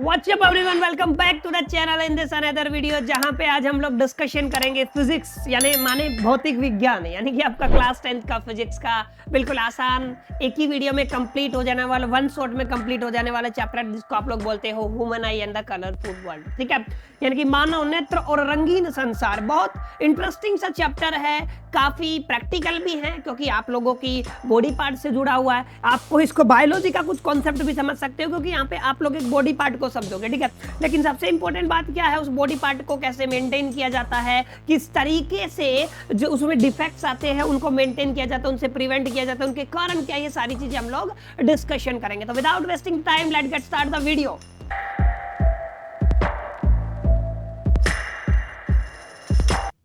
WhatsApp everyone, welcome back to the channel in this another video, जहां पे आज हम लोग डिस्कशन करेंगे फिजिक्स यानी माने भौतिक विज्ञान, यानी कि आपका क्लास 10th का फिजिक्स का बिल्कुल आसान एक ही वीडियो में कंप्लीट हो जाने वाला, वन शॉट में कंप्लीट हो जाने वाला चैप्टर जिसको आप लोग बोलते हो human I and the colourful world. ठीक है, यानी कि मानव नेत्र और रंगीन संसार। बहुत इंटरेस्टिंग सा चैप्टर है, काफी प्रैक्टिकल भी है क्योंकि आप लोगों की बॉडी पार्ट से जुड़ा हुआ है। आपको इसको बायोलॉजी का कुछ कॉन्सेप्ट भी समझ सकते हो क्योंकि यहाँ पे आप लोग एक बॉडी पार्ट को समझोगे। ठीक है, लेकिन सबसे इंपॉर्टेंट बात क्या है, उस बॉडी पार्ट को कैसे मेंटेन किया जाता है, किस तरीके से जो उसमें डिफेक्ट्स आते हैं उनको मेंटेन किया जाता है, उनसे प्रिवेंट किया जाता है, उनके कारण क्या, ये सारी चीजें हम लोग डिस्कशन करेंगे। तो without wasting time let's get start the video.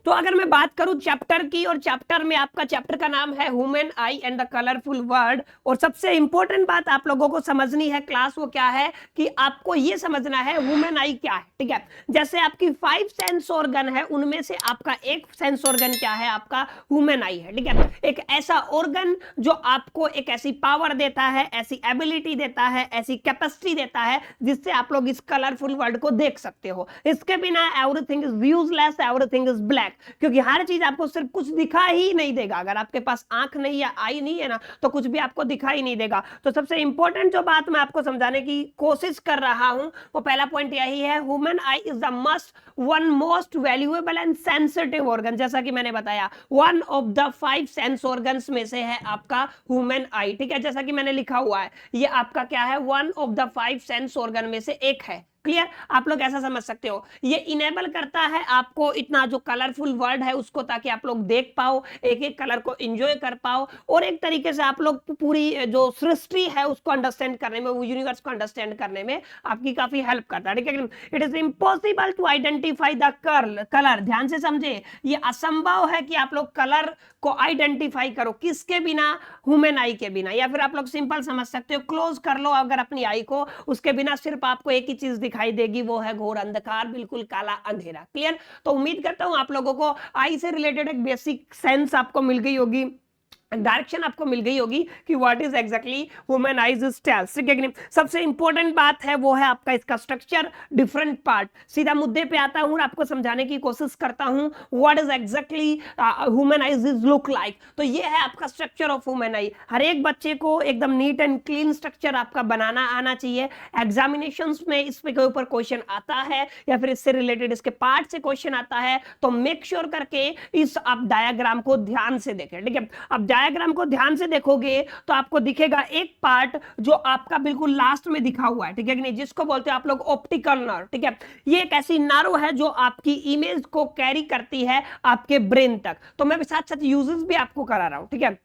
तो अगर मैं बात करूं चैप्टर की, और चैप्टर में आपका चैप्टर का नाम है human I and the colourful world, और सबसे इंपॉर्टेंट बात आप लोगों को समझनी है क्लास वो क्या है कि आपको ये समझना है ह्यूमन आई क्या है। ठीक है, जैसे आपकी 5 सेंस ऑर्गन है, उनमें से आपका एक सेंस ऑर्गन क्या है, आपका ह्यूमन आई है। ठीक है, एक ऐसा ऑर्गन जो आपको एक ऐसी पावर देता है, ऐसी एबिलिटी देता है, ऐसी कैपेसिटी देता है जिससे आप लोग इस कलरफुल वर्ल्ड को देख सकते हो। इसके बिना everything is useless, everything is black, क्योंकि हर चीज आपको सिर्फ कुछ दिखा ही नहीं देगा। अगर आपके पास आंख नहीं या आई नहीं है ना, तो कुछ भी आपको दिखाई नहीं देगा। तो सबसे इंपॉर्टेंट जो बात मैं आपको समझाने की कोशिश कर रहा हूं वो पहला पॉइंट यही है, human I is the one most valuable and sensitive organ. जैसा कि मैंने बताया, one of the 5 sense organs में से है आपका ह्यूमन आई। ठीक है, जैसा कि मैंने लिखा हुआ है, ये आपका क्या है, one of the 5 sense organ में से एक है। क्लियर, आप लोग ऐसा समझ सकते हो, ये इनेबल करता है आपको इतना जो कलरफुल वर्ल्ड है उसको, ताकि आप लोग देख पाओ, एक एक कलर को एंजॉय कर पाओ, और एक तरीके से आप लोग पूरी जो सृष्टि है उसको अंडरस्टैंड करने में, यूनिवर्स को अंडरस्टैंड करने में आपकी काफी हेल्प करता है। ठीक है, it is impossible to identify the colour. ध्यान से समझे, ये असंभव है कि आप लोग कलर को आइडेंटिफाई करो, किसके बिना, ह्यूमन आई के बिना। या फिर आप लोग सिंपल समझ सकते हो, क्लोज कर लो अगर अपनी आई को, उसके बिना सिर्फ आपको एक ही चीज दिखाई देगी, वो है घोर अंधकार, बिल्कुल काला अंधेरा। क्लियर, तो उम्मीद करता हूं आप लोगों को आई से रिलेटेड एक बेसिक सेंस आपको मिल गई होगी, डायरेक्शन आपको मिल गई होगी कि what is exactly human eyes stales. ठीक है कि नहीं। सबसे इंपॉर्टेंट बात है वो है आपका इसका स्ट्रक्चर, डिफरेंट पार्ट। सीधा मुद्दे पे आता हूं और आपको समझाने की कोशिश करता हूं what is exactly human eyes is look like. तो ये है आपका स्ट्रक्चर ऑफ ह्यूमन आई। हर एक बच्चे को एकदम नीट एंड क्लीन स्ट्रक्चर आपका बनाना आना चाहिए। एग्जामिनेशंस में इस पे के ऊपर क्वेश्चन आता है या फिर इससे रिलेटेड इसके पार्ट से क्वेश्चन आता है, तो मेक श्योर करके इस आप डायग्राम को ध्यान से देखें। ठीक है, अब डायग्राम को ध्यान से देखोगे तो आपको दिखेगा एक पार्ट जो आपका बिल्कुल लास्ट में दिखा हुआ है। ठीक है कि नहीं, जिसको बोलते हैं आप लोग ऑप्टिकल नर्व। ठीक है, ये एक ऐसी नर्व है जो आपकी इमेज को कैरी करती है आपके ब्रेन तक। तो मैं साथ साथ यूजेस भी आपको करा रहा हूं। ठीक है,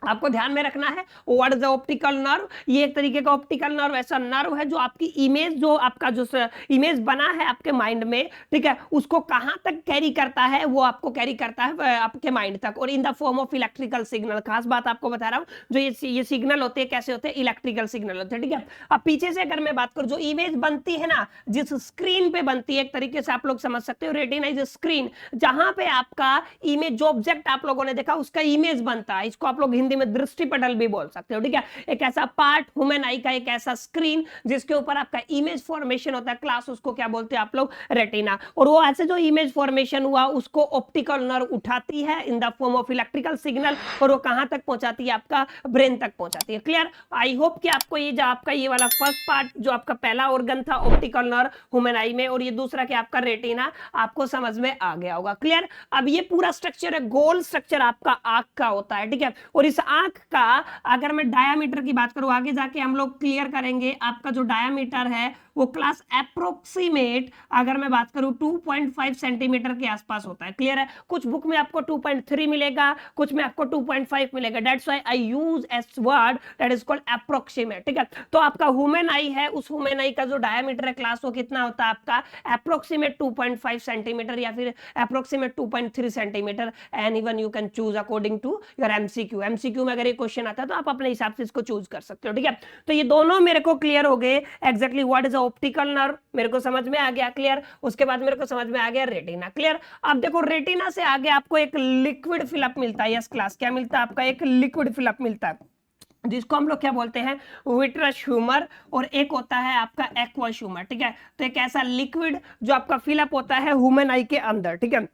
आपको ध्यान में रखना है what is the optical nerve. ये एक तरीके का ऑप्टिकल नर्व ऐसा नर्व है जो आपकी इमेज, जो आपका जो इमेज बना है आपके माइंड में, ठीक है, उसको कहां तक कैरी करता है, वो आपको कैरी करता है आपके माइंड तक, और इन the form of electrical signal. खास बात आपको बता रहा हूं, जो ये सिग्नल होते हैं कैसे होते हैं, इलेक्ट्रिकल सिग्नल होते हैं। ठीक है, अब पीछे से अगर मैं बात करूं, जो इमेज बनती है ना, जिस स्क्रीन पे बनती है, एक तरीके से आप लोग समझ सकते हो रेटिना इज स्क्रीन, जहां पे आपका इमेज, जो ऑब्जेक्ट आप लोगों ने देखा उसका इमेज बनता है। इसको आप लोग हिंदी में दृष्टि पटल भी बोल सकते हो। ठीक है, एक ऐसा पार्ट ह्यूमन आई का, एक ऐसा स्क्रीन जिसके ऊपर आपका इमेज फॉर्मेशन होता है, क्लास उसको क्या बोलते हैं आप लोग, रेटिना। और वो ऐसे जो इमेज फॉर्मेशन हुआ उसको ऑप्टिकल नर्व उठाती है इन the form of electrical signal, और वो कहां तक पहुंचाती है, आपका ब्रेन तक पहुंचाती है। क्लियर, आई होप कि आपको ये जो आपका ये वाला फर्स्ट पार्ट, जो आपका पहला ऑर्गन था ऑप्टिकल नर्व ह्यूमन आई में, और ये दूसरा क्या आपका रेटिना, आपको समझ में आ गया होगा। क्लियर, अब ये पूरा स्ट्रक्चर है, गोल स्ट्रक्चर आपका आंख का होता है। ठीक है, और इस आंख का अगर मैं डायामीटर की बात करूं, आगे जाके हम लोग क्लियर करेंगे, आपका जो डायामीटर है वो क्लास अप्रोक्सीमेट, अगर मैं बात करूं 2.5 सेंटीमीटर के आसपास होता है। क्लियर है, कुछ बुक में आपको 2.3 मिलेगा, कुछ में आपको 2.5 मिलेगा। That's why I use S word that is called approximate. ठीक है, तो आपका ह्यूमन आई है, उस ह्यूमन आई का जो डायामीटर है क्लास, वो कितना होता है आपका अप्रोक्सीमेट 2.5 सेंटीमीटर या फिर approximate 2.3 centimetre, and even you can choose according to your MCQ. MCQ में अगर ये क्वेश्चन आता है तो आप अपने हिसाब से इसको चूज कर सकते हो। ठीक है, तो ये दोनों मेरे को क्लियर हो गए। Exactly what is optical nerve मेरे को समझ में आ गया। क्लियर, उसके बाद मेरे को समझ में आ गया रेटिना। क्लियर, अब देखो रेटिना से आगे आपको एक लिक्विड फिलअप मिलता है। यस क्लास, क्या मिलता है आपका, एक लिक्विड फिलअप मिलता है। जिसको हम लोग क्या बोलते हैं, विट्रस ह्यूमर, और एक होता है आपका एक्वस ह्यूमर, ठीक है। तो एक ऐसा लिक्विड जो आपका फिलअप होता है ह्यूमन आई के अंदर, ठीक है,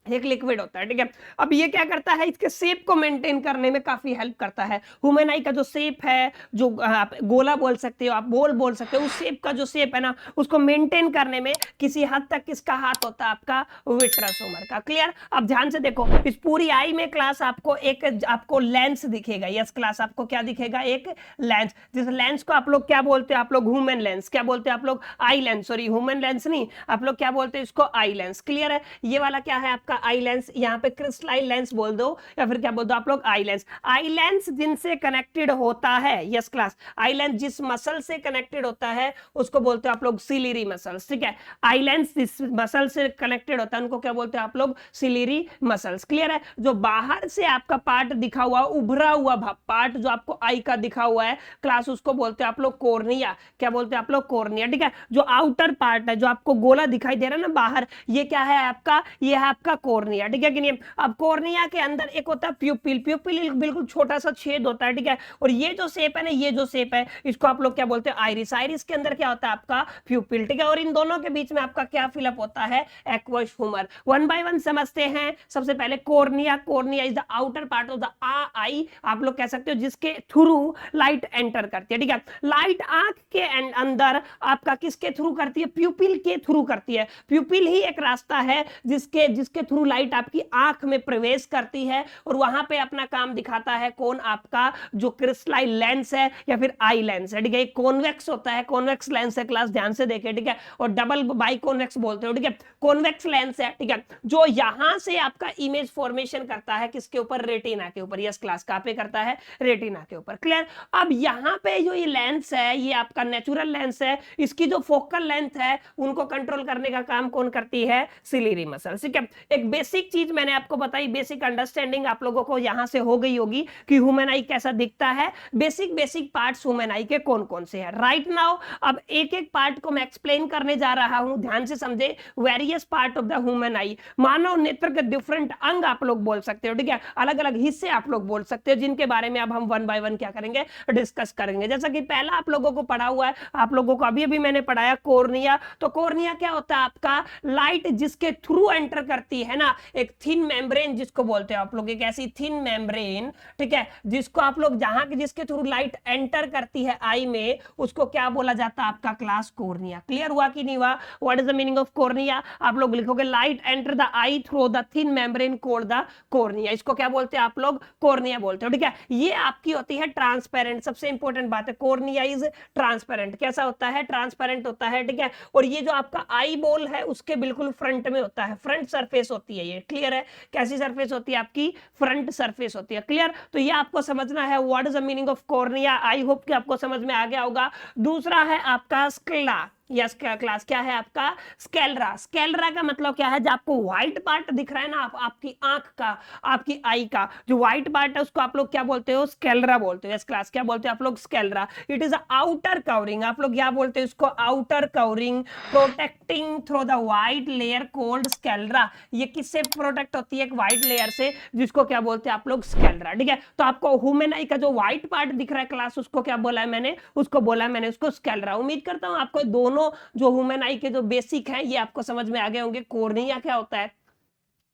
एक लिक्विड होता है, ठीक है। अब ये क्या करता है, इसके शेप को मेंटेन करने में काफी हेल्प करता है। ह्यूमन आई का जो शेप है, जो आप गोला बोल सकते हो, आप बोल बोल सकते हो, उस शेप का जो शेप है ना, उसको मेंटेन करने में किसी हद तक किसका हाथ होता है, आपका विट्रस ह्यूमर का। क्लियर। अब ध्यान से देखो, इस पूरी आई में क्लास आपको एक आपको लेंस दिखेगा। यस क्लास, आपको क्या दिखेगा, एक लेंस। जिस लेंस को आप लोग क्या बोलते हो, आप लोग ह्यूमन लेंस, क्या बोलते हो आप लोग, eye lens, sorry human lens नहीं, आप लोग क्या बोलते हो इसको, आई लेंस। क्लियर है। ये वाला क्या है आपका आई लेंस, यहाँ पे क्रिस्टलाइन लेंस बोल दो या फिर क्या बोल दो आप लोग, आई लेंस। आई लेंस जिनसे कनेक्टेड होता है, यस क्लास, आई लेंस जिस मसल से कनेक्टेड होता है उसको बोलते हो आप लोग सिलियरी मसल्स, ठीक है। आई लेंस जिस मसल से कनेक्टेड होता है उनको क्या बोलते हैं आप लोग, सिलियरी मसल्स। क्लियर है। जो बाहर से आपका पार्ट दिखा हुआ, उभरा हुआ पार्ट जो आपको आई का दिखा हुआ है क्लास, उसको बोलते हैं आप लोग कॉर्निया। क्या बोलते हैं आप लोग, कॉर्निया, ठीक है। जो आउटर पार्ट है, जो आपको गोला दिखाई दे रहा है ना बाहर, ये क्या है आपका, ये है आपका कॉर्निया, ठीक है कि नहीं। अब कॉर्निया के अंदर एक होता है प्यूपिल, प्यूपिल बिल्कुल छोटा सा छेद होता है, ठीक है। और ये जो शेप है ना, ये जो शेप है, इसको आप लोग क्या बोलते हैं, आइरिस। आइरिस के अंदर क्या होता है आपका प्यूपिल, ठीक है। और इन दोनों के बीच में आपका क्या फिलअप होता है, aqueous humour. One by one समझते हैं। सबसे पहले cornea, cornea is the outer part of the eye, आप लोग कह सकते हो, जिसके थ्रू लाइट एंटर करती है, ठीक है। लाइट आंख के अंदर आपका किसके थ्रू करती है, प्यूपिल के थ्रू करती है। प्यूपिल ही एक रास्ता है जिसके जिसके थ्रू लाइट आपकी आंख में प्रवेश करती है और वहां पे अपना काम दिखाता है कौन, आपका जो क्रिस्टलाइन लेंस है या फिर आई लेंस है, ठीक है। कॉन्वेक्स होता है, कॉन्वेक्स लेंस है क्लास, ध्यान से देखें, ठीक है। और डबल बाई कॉन्वेक्स बोलते हो, ठीक है। कॉन्वेक्स लेंस है, ठीक है, जो यहां से आपका इमेज फॉर्मेशन करता है किसके ऊपर, रेटिना के ऊपर। यस क्लास, कहां पे करता है, रेटिना के ऊपर। क्लियर। अब यहां पे जो ये लेंस है, ये आपका नेचुरल लेंस है, इसकी जो फोकल लेंथ है उनको कंट्रोल करने का काम कौन करती है, सिलियरी मसल, ठीक है। एक बेसिक चीज मैंने आपको बताई, बेसिक अंडरस्टैंडिंग आप लोगों को यहां से हो गई होगी कि ह्यूमन आई कैसा दिखता है, बेसिक बेसिक पार्ट्स ह्यूमन आई के कौन कौन से हैं। राइट नाउ अब एक एक पार्ट को मैं एक्सप्लेन करने जा रहा हूं, ध्यान से समझे। Various part of the human eye, मानव नेत्र के डिफरेंट अंग आप लोग बोल सकते हो, ठीक है। अलग अलग हिस्से आप लोग बोल सकते हो, जिनके बारे में अब हम वन बाय वन क्या करेंगे, डिस्कस करेंगे। जैसा कि पहला आप लोगों को पढ़ा हुआ है, आप लोगों को अभी अभी मैंने पढ़ाया कॉर्निया। तो कॉर्निया क्या होता है आपका, लाइट जिसके थ्रू एंटर करती है ना, एक थिन मेम्ब्रेन जिसको बोलते हैं आप लोग, एक ऐसी थिन मेम्ब्रेन, ठीक है, जिसको आप लोग जहां के जिसके थ्रू लाइट एंटर करती है आई में, उसको क्या बोला जाता है आपका क्लास, कॉर्निया। क्लियर हुआ कि नहीं हुआ। What is the meaning of cornea, आप लोग लिखोगे light enter the I through the thin membrane called the cornea. इसको क्या बोलते हैं आप लोग, कॉर्निया बोलते हो, ठीक है। ये आपकी होती है ट्रांसपेरेंट, सबसे इंपॉर्टेंट बात है, कॉर्निया इज ट्रांसपेरेंट। कैसा होता है, ट्रांसपेरेंट होता है, ठीक है। और ये जो आपका आई बॉल है उसके बिल्कुल फ्रंट में होता है, फ्रंट सरफेस होती है ये। क्लियर है। कैसी सरफेस होती है आपकी, फ्रंट सरफेस होती है। क्लियर। तो ये आपको समझना है what is the meaning of cornea. I hope कि आपको समझ में आ गया होगा। दूसरा है आपका स्क्लेरा। यस क्लास, क्या है आपका, स्केलरा। स्केलरा का मतलब क्या है, जो आपको व्हाइट पार्ट दिख रहा है ना आपकी आंख का, आपकी आई का जो व्हाइट पार्ट है उसको आप लोग क्या बोलते हो, स्केलरा बोलते हो। यस क्लास, क्या बोलते हो आप लोग, sclera. It is outer covering, आप लोग क्या बोलते हो इसको, outer covering, protecting through the white layer cold sclera. ये किससे प्रोटेक्ट होती है, एक व्हाइट लेयर से, जिसको क्या बोलते हैं आप लोग, स्केलरा, ठीक है। तो आपको ह्यूमन आई का जो व्हाइट पार्ट दिख रहा है क्लास, उसको क्या बोला है मैंने, उसको बोला है मैंने उसको स्केलरा। उम्मीद करता हूं आपको दोनों जो ह्यूमन आई के जो बेसिक हैं ये आपको समझ में आ गए होंगे। कॉर्निया क्या होता है,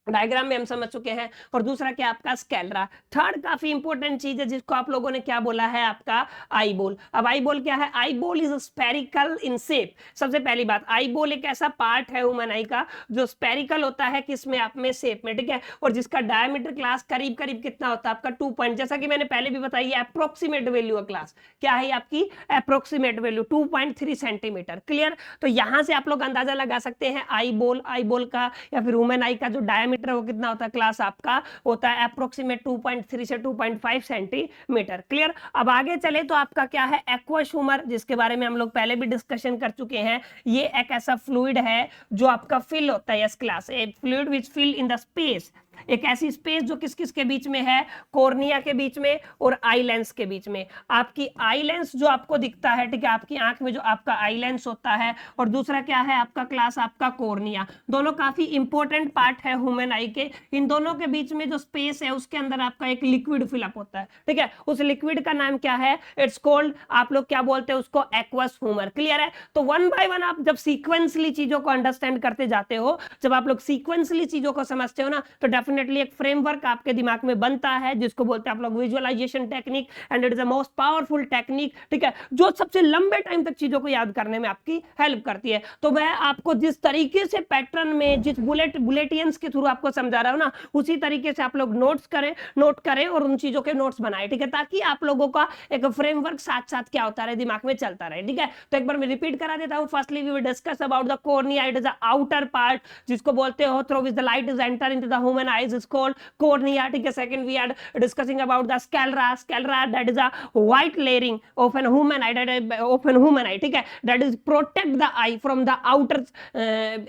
डायग्राम में हम समझ चुके हैं। और दूसरा क्या आपका, स्केलरा। थर्ड काफी इंपॉर्टेंट चीज है जिसको आप लोगों ने क्या बोला है, आपका आई बॉल। अब आई बॉल क्या है, eye ball is spherical in shape. सबसे पहली बात, आई बॉल एक ऐसा पार्ट है ह्यूमन आई का जो स्पेरिकल होता है, किसमें, आप में, शेप में, ठीक है। और जिसका डायमीटर क्लास करीब करीब कितना होता है आपका 2 पॉइंट, जैसा कि मैंने पहले भी बताई है, अप्रोक्सीमेट वैल्यू है क्लास, क्या है आपकी अप्रोक्सीमेट वैल्यू 2.3 सेंटीमीटर। क्लियर। तो यहां से आप लोग अंदाजा लगा सकते हैं आई बॉल का या फिर ह्यूमन आई का जो डायमीटर वो कितना होता है क्लास, आपका होता है अप्रोक्सीमेट 2.3 से 2.5 सेंटीमीटर। क्लियर। अब आगे चले तो आपका क्या है, एक्वस ह्यूमर, जिसके बारे में हम लोग पहले भी डिस्कशन कर चुके हैं। ये एक ऐसा फ्लूइड है जो आपका फिल होता है, yes class, a fluid which fill in the space एक ऐसी स्पेस जो किस किस के बीच में है, कॉर्निया के बीच में और आई लेंस के बीच में। आपकी आई लेंस जो आपको दिखता है, ठीक है, आपकी आंख में जो आपका आई लेंस होता है, और दूसरा क्या है आपका क्लास, आपका कॉर्निया। दोनों काफी इंपॉर्टेंट पार्ट है ह्यूमन आई के। इन दोनों के बीच में जो स्पेस है उसके अंदर आपका एक लिक्विड फिलअप होता है, ठीक है। उस लिक्विड का नाम क्या है, इट्स कॉल्ड, आप लोग क्या बोलते हैं उसको, एक्वस ह्यूमर। क्लियर है। तो वन बाय वन आप जब सीक्वेंसली चीजों को अंडरस्टैंड करते जाते हो, जब आप लोग सीक्वेंसली चीजों को समझते हो ना, तो डेफिनेटली एक फ्रेमवर्क आपके दिमाग में बनता है जिसको बोलते हैं आप लोग visualisation technique, and it is the most powerful technique, ठीक है, जो सबसे लंबे टाइम तक चीजों को याद करने में आपकी हेल्प करती है। तो मैं आपको जिस तरीके से पैटर्न में, जिस बुलेटियंस के थ्रू आपको समझा रहा हूं ना, उसी तरीके से आप लोग नोट करें और उन चीजों के नोट्स बनाए, ठीक है, ताकि आप लोगों का एक फ्रेमवर्क साथ साथ क्या होता रहे, दिमाग में चलता रहे, ठीक है। तो एक बार मैं रिपीट करा देता हूं। Firstly we will discuss about the cornea, it is the outer part जिसको बोलते हो through which the light is enter into the human eyes is called cornea, ठीक है। Second we are discussing about the sclera that is a white layering of an human eye, ठीक है, that is protect the eye from the outer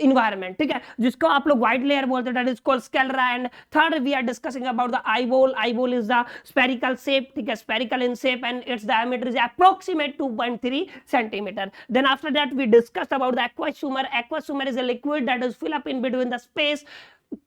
environment, ठीक है, जिसको आप लोग white layer बोलते हैं, that is called sclera. And third we are discussing about the eyeball is the spherical shape, ठीक है, spherical in shape, and its diameter is approximate 2.3 centimeter. Then after that we discussed about the aqueous humor. Aqueous humor is a liquid that is fill up in between the space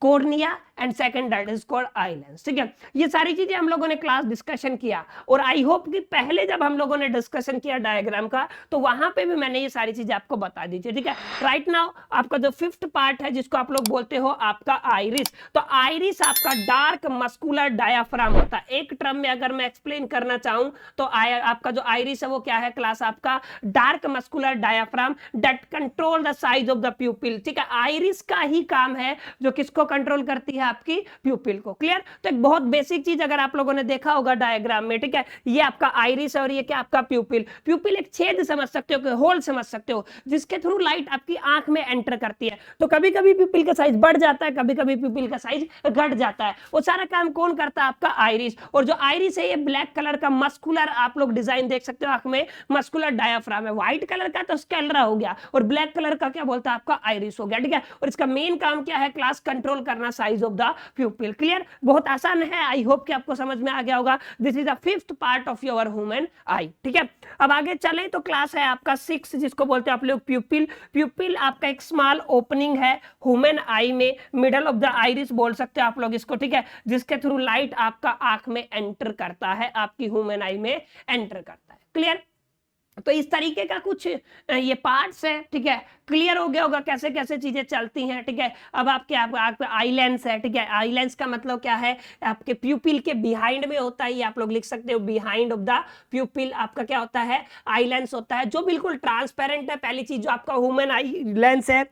cornea and second that is called I lens, ठीक है। ये सारी चीजें हम लोगों ने class discussion किया, और आई होप कि पहले जब हम लोगों ने डिस्कशन किया डायग्राम का, तो वहां पे भी मैंने ये सारी चीजें आपको बता दी थी, ठीक है। राइट नाउ आपका जो फिफ्थ पार्ट है जिसको आप लोग बोलते हो आपका आइरिस, तो आइरिस आपका डार्क मस्कुलर डायाफ्राम होता है। एक टर्म में अगर मैं एक्सप्लेन करना चाहूं तो आपका जो आइरिस है वो क्या है क्लास, आपका dark muscular diaphragm that control the size of the प्यूपिल, ठीक है। आइरिस का ही काम है जो किसको कंट्रोल करती है, आपकी प्यूपिल को। क्लियर। तो एक बहुत बेसिक चीज अगर आप लोगों ने देखा होगा डायग्राम में, ठीक है, ये आपका आइरिस है और ये क्या आपका प्यूपिल। प्यूपिल एक छेद समझ सकते हो, होल समझ सकते हो, जिसके थ्रू लाइट आपकी आंख में एंटर करती है। तो कभी कभी प्यूपिल का साइज बढ़ जाता है, कभी कभी प्यूपिल का साइज घट जाता है। वो सारा काम कौन करता है, आपका आइरिस। और जो आइरिस है ये ब्लैक कलर का मस्कुलर, आप लोग डिजाइन देख सकते हो आंख में, मस्कुलर डायाफ्राम है। व्हाइट कलर का तो स्क्लेरा हो गया, और ब्लैक कलर का क्या बोलता है, आपका आइरिस हो गया, ठीक है। और इसका मेन काम क्या है, क्लास कंट्रोल करना साइज ऑफ द प्यूपिल। क्लियर। बहुत आसान है, आई होप कि आपको समझ में आ गया होगा। This is the fifth part of your human eye, ठीक है। अब आगे चले तो क्लास है आपका 6 जिसको बोलते हैं आप लोग प्यूपिल। प्यूपिल आपका एक स्मॉल ओपनिंग है ह्यूमन आई में, मिडल ऑफ द आइरिस बोल सकते हो आप लोग इसको, ठीक है, जिसके थ्रू लाइट आपका आंख में एंटर करता है, आपकी ह्यूमन आई में एंटर करता है। क्लियर। तो इस तरीके का कुछ ये पार्ट्स है, ठीक है। क्लियर हो गया होगा कैसे कैसे चीजें चलती हैं, ठीक है। अब आपके आई लेंस है, ठीक है। आई लेंस का मतलब क्या है, आपके प्यूपिल के बिहाइंड में होता है, ये आप लोग लिख सकते हो, बिहाइंड ऑफ द प्यूपिल आपका क्या होता है, आई लेंस होता है, जो बिल्कुल ट्रांसपेरेंट है। पहली चीज जो आपका ह्यूमन आई लेंस है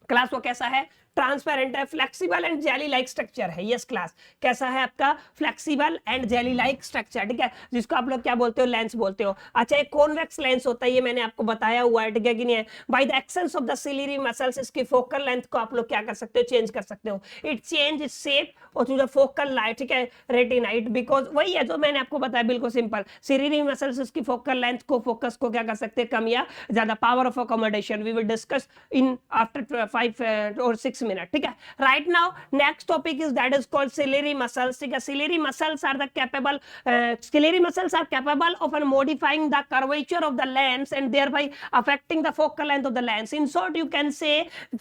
क्लास, वो कैसा है, ट्रांसपेरेंट है, flexible and jelly like structure है। यस क्लास, कैसा है आपका, flexible and jelly like structure, ठीक है, जिसको आप लोग क्या बोलते हो, लेंस बोलते हो। अच्छा, एक कॉन्वेक्स लेंस होता है, ये मैंने आपको बताया हुआ है, ठीक है कि नहीं है। By the actions of the ciliary muscles, इसकी फोकल लेंथ को आप लोग क्या कर सकते हो, चेंज कर सकते हो। इट चेंज इट्स शेप और थ्रू द फोकल लाइट, ठीक है, रेटिनाइट, बिकॉज वही है जो मैंने आपको बताया, बिल्कुल सिंपल। सिलियरी मसल्स इसकी फोकल लेंथ को, फोकस को क्या कर सकते हैं, कम या ज्यादा। Power of accommodation we will discuss in after 5 or 6 minutes, ठीक है। Right now next topic is that is called ciliary muscles, ठीक है। Ciliary muscles are capable of modifying the curvature of the lens and thereby affecting the focal length of the lens. In short you can say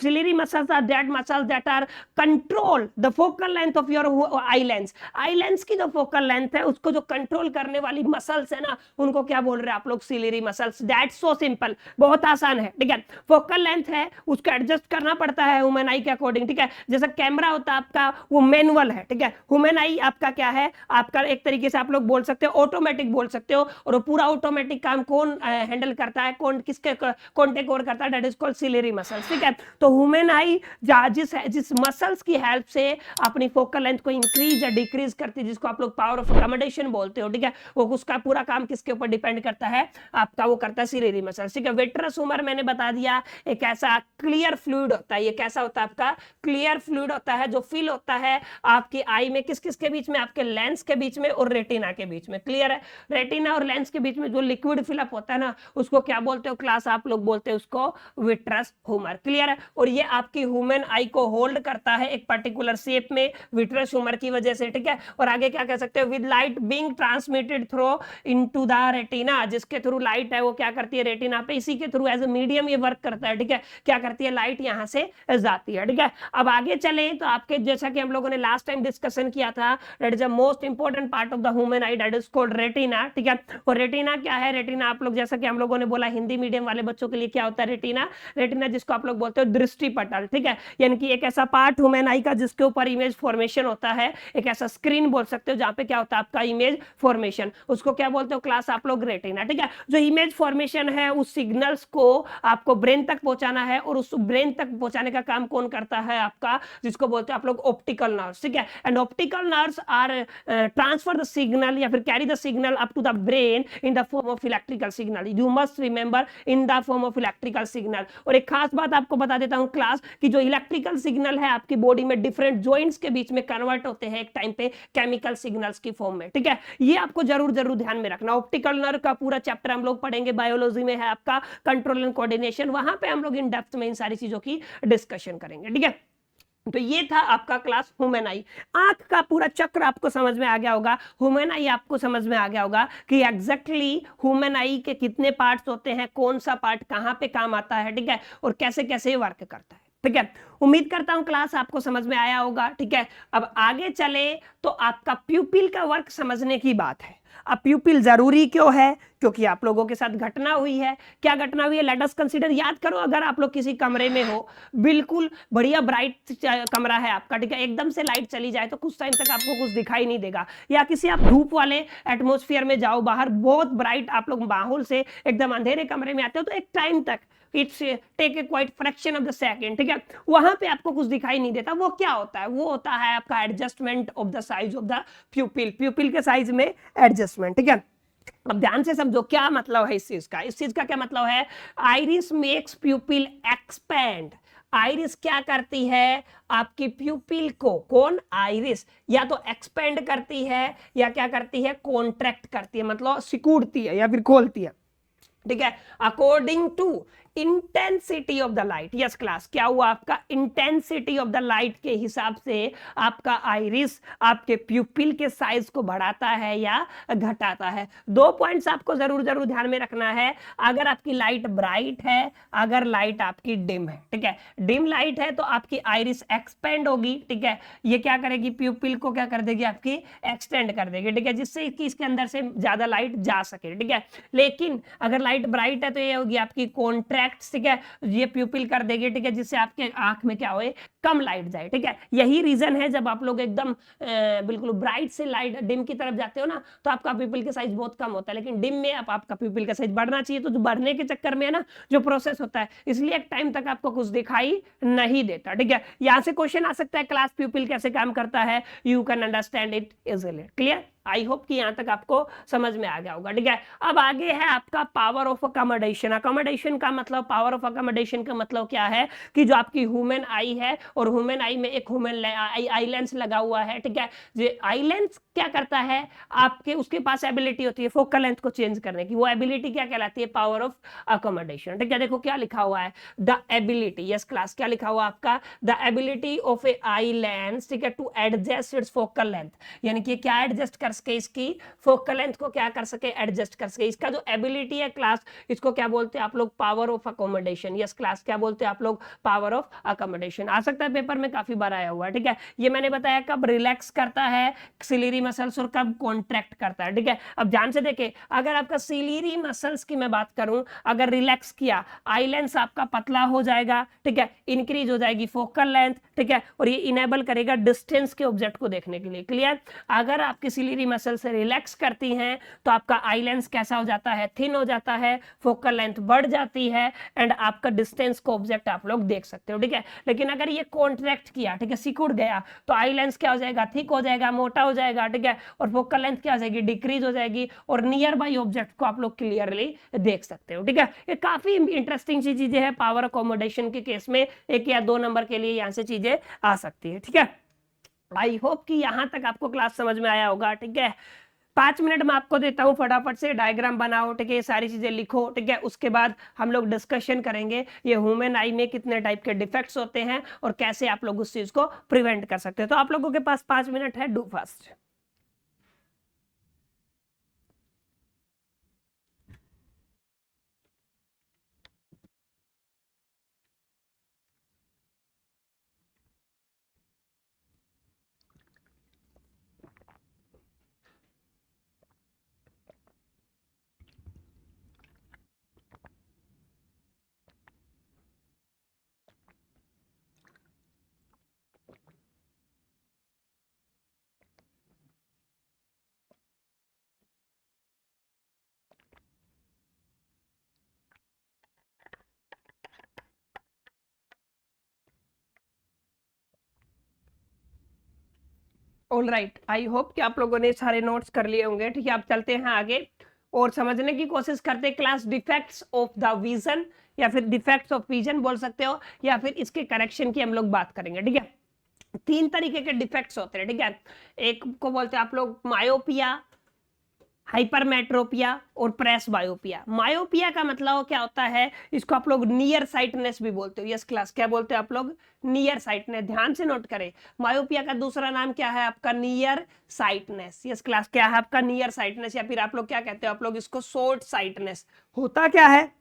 ciliary muscles are that muscles that are control the focal length of your eye lens. Eye lens की जो focal length है उसको जो control करने वाली muscles है ना, उनको क्या बोल रहे हैं आप लोग, ciliary muscles. That's so simple, बहुत आसान है, ठीक है। फोकल लेंथ है उसको एडजस्ट करना पड़ता है ह्यूमन आई के अकॉर्डिंग, ठीक है। जैसा कैमरा होता है आपका, वो मैनुअल है, ठीक है। ह्यूमन आई आपका क्या है, आपका एक तरीके से आप लोग बोल सकते हो ऑटोमेटिक बोल सकते हो, और वो पूरा ऑटोमेटिक काम कौन हैंडल करता है, कौन टेक ओवर करता है, that is called ciliary muscles, ठीक है। तो ह्यूमन आई जिस मसल्स की हेल्प से अपनी फोकल लेंथ को इंक्रीज या डिक्रीज करती है, जिसको आप लोग पावर ऑफ अकोमोडेशन बोलते हो, ठीक है, वो उसका पूरा काम किसके ऊपर डिपेंड करता है, आपका वो करता है सिलियरी मसल्स, ठीक है। विट्रस ह्यूमर मैंने बता दिया, एक ऐसा क्लियर फ्लूइड होता है, ये कैसा होता है आपका आपका क्लियर फ्लूइड होता है जो फिल होता है आपकी आई में, किस किस के बीच में, आपके लेंस के बीच में और रेटिना के बीच में। क्लियर है? रेटिना और लेंस के बीच में जो लिक्विड फिलअप होता है ना, उसको क्या बोलते हो क्लास? आप लोग बोलते हैं उसको विट्रस ह्यूमर। क्लियर है? और ये आपकी ह्यूमन आई को होल्ड करता है एक पर्टिकुलर शेप में विट्रस ह्यूमर की वजह से। ठीक है? और आगे क्या कह सकते हो? With light being transmitted through into the retina, जिसके थ्रू लाइट है वो क्या करती है रेटिना पे, इसी के थ्रू एज ए मीडियम ये वर्क करता है। ठीक है? क्या करती है? लाइट यहां से जाती है। ठीक है? अब आगे चले तो आपके जैसा कि हम लोगों ने लास्ट टाइम डिस्कशन किया था, that is the most important part of the human I, that is called retina. ठीक है? और रेटिना क्या है? रेटिना आप लोग जैसा कि हम लोगों ने बोला हिंदी मीडियम वाले बच्चों के लिए क्या होता है रेटिना? रेटिना जिसको आप लोग बोलते हो दृष्टि पटल। ठीक है? यानी कि एक ऐसा पार्ट ह्यूमन आई का जिसके ऊपर इमेज फॉर्मेशन होता है, एक ऐसा स्क्रीन बोल सकते हो जहां पे क्या होता है आपका इमेज फॉर्मेशन, उसको क्या बोलते हो क्लास आप लोग? रेटिना। ठीक है? जो इमेज फॉर्मेशन है उस सिग्नल्स को आपको ब्रेन तक पहुंचाना है, और उस ब्रेन तक पहुंचाने का काम कौन करता है? आपका जिसको बोलते हैं आप लोग ऑप्टिकल नर्व्स। ठीक है? And optical nerves are transfer the signal या फिर carry the signal up to the brain in the form of electrical signal. You must remember in the form of electrical signal. और एक खास बात आपको बता देता हूं क्लास कि जो इलेक्ट्रिकल सिग्नल है आपकी बॉडी में डिफरेंट जॉइंट्स के बीच में कन्वर्ट होते हैं एक टाइम पे केमिकल सिग्नल्स की फॉर्म में। ठीक है? ये आपको जरूर जरूर ध्यान में रखना। ऑप्टिकल नर्व का पूरा चैप्टर हम लोग पढ़ेंगे, बायोलॉजी में है आपका कंट्रोल एंड कोऑर्डिनेशन, वहां पे हम लोग इन डेप्थ में इन सारी चीजों की डिस्कशन करेंगे। ठीक है? तो ये था आपका क्लास ह्यूमन आई। आंख का पूरा चक्र आपको समझ में आ गया होगा, ह्यूमन आई आपको समझ में आ गया होगा कि एग्जैक्टली ह्यूमन आई के कितने पार्ट्स होते हैं, कौन सा पार्ट कहां पे काम आता है। ठीक है? और कैसे कैसे वर्क करता है। ठीक है? उम्मीद करता हूं क्लास आपको समझ में आया होगा। ठीक है? अब आगे चले तो आपका प्यूपिल का वर्क समझने की बात है। अब प्यूपिल जरूरी क्यों है? क्योंकि आप लोगों के साथ घटना हुई है। क्या घटना हुई है? Let us consider. याद करो, अगर आप लोग किसी कमरे में हो, बिल्कुल बढ़िया ब्राइट कमरा है आपका, ठीक है, एकदम से लाइट चली जाए तो कुछ टाइम तक आपको कुछ दिखाई नहीं देगा। या किसी आप धूप वाले एटमोस्फियर में जाओ, बाहर बहुत ब्राइट आप लोग माहौल से एकदम अंधेरे कमरे में आते हो, तो एक टाइम तक it's take a quite fraction of the second, ठीक है, वहां पे आपको कुछ दिखाई नहीं देता। वो क्या होता है? वो होता है आपका adjustment of the size of the प्यूपिल, प्यूपिल के साइज में एडजस्टमेंट। ठीक है? अब ध्यान से समझो क्या मतलब है इस चीज का। इस चीज का क्या मतलब है? Iris makes प्यूपिल expand. आइरिस क्या करती है? आपकी प्यूपिल को, कौन? आइरिस, या तो एक्सपेंड करती है या क्या करती है? कॉन्ट्रैक्ट करती है, मतलब सिकुड़ती है या फिर खोलती है। ठीक है? According to intensity of the light. Yes class, क्या हुआ? आपका इंटेंसिटी ऑफ द लाइट के हिसाब से आपका आइरिस आपके प्यूपिल के साइज को बढ़ाता है या घटाता है। दो पॉइंट्स आपको जरूर जरूर ध्यान में रखना है। अगर आपकी लाइट ब्राइट है, अगर लाइट आपकी डिम है, ठीक है, डिम लाइट है तो आपकी आइरिस एक्सपेंड होगी। ठीक है? ये क्या करेगी? प्यूपिल को क्या कर देगी? आपकी एक्सटेंड कर देगी। ठीक है? जिससे कि इसके अंदर से ज्यादा लाइट जा सके। ठीक है? लेकिन अगर लाइट ब्राइट है तो ये होगी आपकी कॉन्ट्रैक्ट। ठीक है? ये प्यूपिल कर देगी। ठीक है? जिससे आपके आंख में क्या होए? कम लाइट जाए। ठीक है? यही रीजन है जब आप लोग एकदम बिल्कुल ब्राइट से लाइट डिम की तरफ जाते हो ना, तो आपका प्यूपिल का साइज बहुत कम होता है, लेकिन डिम में आपका प्यूपिल का साइज बढ़ना चाहिए। तो जो बढ़ने के चक्कर में है ना जो प्रोसेस होता है, इसलिए एक टाइम तक आपको कुछ दिखाई नहीं देता। ठीक है? यहां से क्वेश्चन आ सकता है क्लास प्यूपिल कैसे काम करता है, you can understand it easily. Clear? I hope कि यहां तक आपको समझ में आ गया होगा। ठीक है? अब आगे है आपका पावर ऑफ अकोमोडेशन। अकोमोडेशन का मतलब, पावर ऑफ अकोमोडेशन का मतलब क्या है कि जो आपकी ह्यूमन आई है और ह्यूमन आई में एक ह्यूमन आई लेंस लगा हुआ है। ठीक है? ये आई लेंस क्या करता है? आपके उसके पास एबिलिटी होती है फोकल लेंथ को चेंज करने की। वो एबिलिटी क्या कहलाती है? Power of accommodation. ठीक है? देखो क्या लिखा हुआ है, द एबिलिटी। यस क्लास, क्या लिखा हुआ आपका? The ability of a eye lens, ठीक है, to adjust its focal length. यानी कि क्या एडजस्ट कर सके? इसकी फोकल लेंथ को क्या कर सके? एडजस्ट कर सके। इसका जो एबिलिटी है क्लास, इसको क्या बोलते हैं आप लोग? Power of accommodation. Yes class, क्या बोलते हैं आप लोग? Power of accommodation. आ सकता है पेपर में, काफी बार आया हुआ है। ठीक है? ये मैंने बताया कब रिलैक्स करता है सिलियरी मसल्स और कब कॉन्ट्रैक्ट करता है। ठीक है? अब ध्यान से देखें, अगर आपका सिलियरी मसल्स की मैं बात करूं, अगर रिलैक्स किया, आई लेंस आपका पतला हो जाएगा। ठीक है? इंक्रीज हो जाएगी फोकल लेंथ। ठीक है? और ये इनेबल करेगा डिस्टेंस के ऑब्जेक्ट को देखने के लिए। क्लियर? अगर आपकी सिलियरी मसल से रिलैक्स करती हैं तो आपका आई लेंस कैसा हो जाता है, थिन हो जाता है, फोकल लेंथ बढ़ जाती है एंड आपका डिस्टेंस को ऑब्जेक्ट आप लोग देख सकते हो, ठीक है। लेकिन अगर ये कॉन्ट्रैक्ट किया, ठीक है, सिकुड़ गया, तो आई लेंस क्या हो जाएगा, थिक हो जाएगा, मोटा हो जाएगा, ठीक है, और फोकल लेंथ क्या हो जाएगी, डिक्रीज हो जाएगी, और नियर बाई ऑब्जेक्ट को आप लोग क्लियरली देख सकते हो, ठीक है। ये काफी इंटरेस्टिंग सी चीजें हैं, पावर अकोमोडेशन के केस में 1 या 2 नंबर के लिए यहाँ से चीजें आ सकती है, ठीक है। आई होप कि यहां तक आपको क्लास समझ में आया होगा, ठीक है। 5 मिनट में आपको देता हूं, फटाफट से डायग्राम बनाओ, ठीक है, ये सारी चीजें लिखो, ठीक है। उसके बाद हम लोग डिस्कशन करेंगे ये ह्यूमन आई में कितने टाइप के डिफेक्ट्स होते हैं और कैसे आप लोग उस चीज को प्रिवेंट कर सकते हैं। तो आप लोगों के पास 5 मिनट है, do fast. All right, I hope कि आप लोगों ने सारे नोट्स कर लिए होंगे, ठीक है। आप चलते हैं आगे और समझने की कोशिश करते हैं class defects of the vision, या फिर डिफेक्ट्स ऑफ विजन बोल सकते हो, या फिर इसके करेक्शन की हम लोग बात करेंगे, ठीक है। 3 तरीके के डिफेक्ट्स होते हैं, ठीक है। एक को बोलते हैं आप लोग मायोपिया, हाइपरमेट्रोपिया और प्रेस बायोपिया। मायोपिया का मतलब क्या होता है, इसको आप लोग नियर साइटनेस भी बोलते हो। यस क्लास, क्या बोलते हो आप लोग, नियर साइटनेस। ध्यान से नोट करें, मायोपिया का दूसरा नाम क्या है आपका, नियर साइटनेस। यस क्लास, क्या है आपका, नियर साइटनेस, या फिर आप लोग क्या कहते हो, आप लोग इसको शॉर्ट साइटनेस। होता क्या है,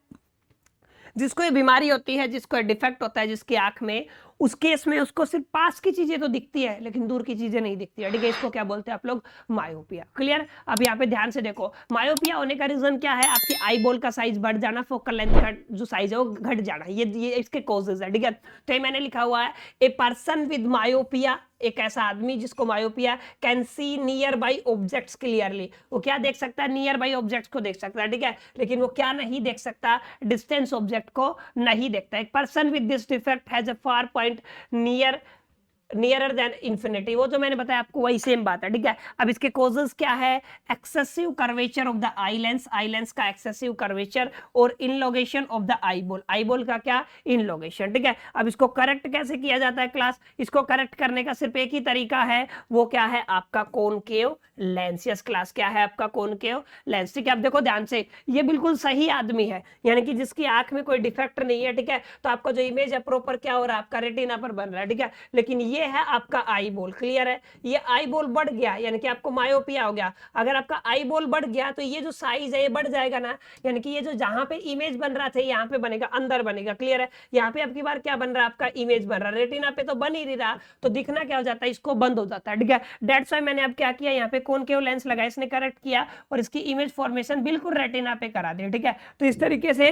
जिसको ये बीमारी होती है, जिसको डिफेक्ट होता है जिसकी आंख में, उस केस में उसको सिर्फ पास की चीजें तो दिखती है लेकिन दूर की चीजें नहीं दिखती है, ठीक है। इसको क्या बोलते हैं आप लोग, मायोपिया। क्लियर। अब यहाँ पे ध्यान से देखो, मायोपिया होने का रीजन क्या है, आपकी आई बॉल का साइज बढ़ जाना, फोकल लेंथ का जो साइज है वो घट जाना, ये इसके कॉजेज है, ठीक है। तो ये मैंने लिखा हुआ है, ए पर्सन विद मायोपिया, एक ऐसा आदमी जिसको myopia, can see near by objects clearly. वो क्या देख सकता है, नियर बाई ऑब्जेक्ट्स को देख सकता है, ठीक है। लेकिन वो क्या नहीं देख सकता, डिस्टेंस ऑब्जेक्ट को नहीं देखता। एक person with this defect has a far point nearer than infinity. वो जो मैंने बताया आपको वही सेम बात है, ठीक है। अब इसके कॉजेज क्या है, excessive curvature of the eye lens, eye lens का एक्सेसिव कर्वेचर, और elongation of the eyeball, eyeball का क्या, इनलोगेशन, ठीक है। अब इसको करेक्ट कैसे किया जाता है क्लास, इसको करेक्ट करने का सिर्फ एक ही तरीका है, वो क्या है आपका कॉनकेव लेंस। यस क्लास, क्या है आपका कॉनकेव लेंस, ठीक है। अब देखो ध्यान से, ये बिल्कुल सही आदमी है, यानी कि जिसकी आंख में कोई डिफेक्ट नहीं है, ठीक है। तो आपका जो इमेज है प्रॉपर क्या हो रहा है, आपका रेटिना पर बन रहा है, ठीक है। लेकिन ये है आपका आई बॉल, क्लियर है। ये आई बॉल बढ़ गया यानी कि आपको मायोपिया हो गया। अगर आपका आई बॉल बढ़ गया तो ये जो साइज है ये बढ़ जाएगा ना, यानी कि ये जो जहां पे इमेज बन रहा था यहाँ पे बनेगा, अंदर बनेगा, क्लियर है। यहाँ पे आपकी बार क्या बन रहा है, आपका इमेज बन रहा है, रेटिना पे तो बन ही नहीं रहा, तो दिखना क्या हो जाता है, इसको बंद हो जाता है, ठीक है। दैट्स व्हाई मैंने अब क्या किया, यहाँ पे कॉनकेव लेंस लगाया, इसने करेक्ट किया और इसकी इमेज फॉर्मेशन बिल्कुल रेटिना पे करा दी, ठीक है। तो इस तरीके से